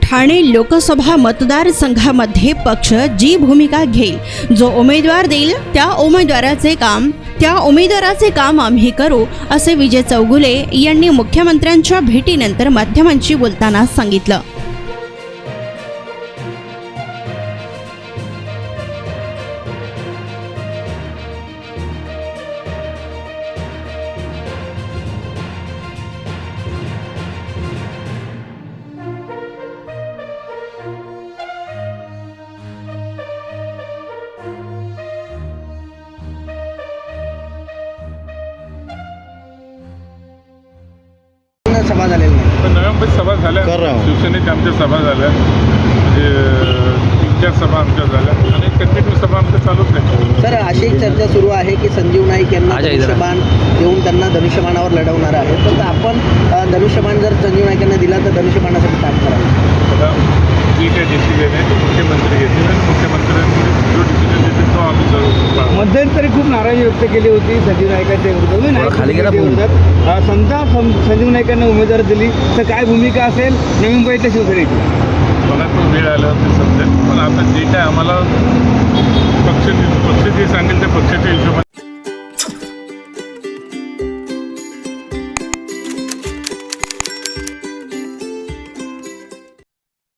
ठाणे लोकसभा मतदारसंघामध्ये पक्ष जी भूमिका घेईल, जो उमेदवार देईल त्या उमेदवाराचे काम आम्ही करू, असे विजय चौगुले यांनी मुख्यमंत्र्यांच्या भेटीनंतर माध्यमांशी बोलताना सांगितलं. सभा झालेली नाही. पण नव्यामध्ये सभा झाल्या, शिवसेनेच्या आमच्या सभा झाल्या, म्हणजे 3-4 सभा आमच्या झाल्या आणि कंटिन्यू सभा आमच्या चालूच आहे. सर, अशी एक चर्चा सुरू आहे की संजीव नाईक यांना धनुष्यबाण देऊन त्यांना धनुष्यबाणावर लढवणार आहे. तर आपण धनुष्यबाण जर संजीव नाईक यांना दिला तर धनुष्यबाणासाठी काम करावं. आता जी काही डिसिजन आहे ते मुख्यमंत्री घेतील आणि मुख्यमंत्र्यांनी जो डिसिजन देतील तो आम्ही जरूर. मध्यंतरी खूप नाराजी व्यक्त केली होती संजीव नाईकांच्या विरोधात. समजा संजीव नाईकांना उमेदवारी दिली तर काय भूमिका असेल नवी मुंबईतल्या शिवसेनेची? मला तो वेळ आल्यावर ते समजेल. पण आता जे काय आम्हाला पक्ष जे सांगेल त्या पक्षाच्या हिशोबाने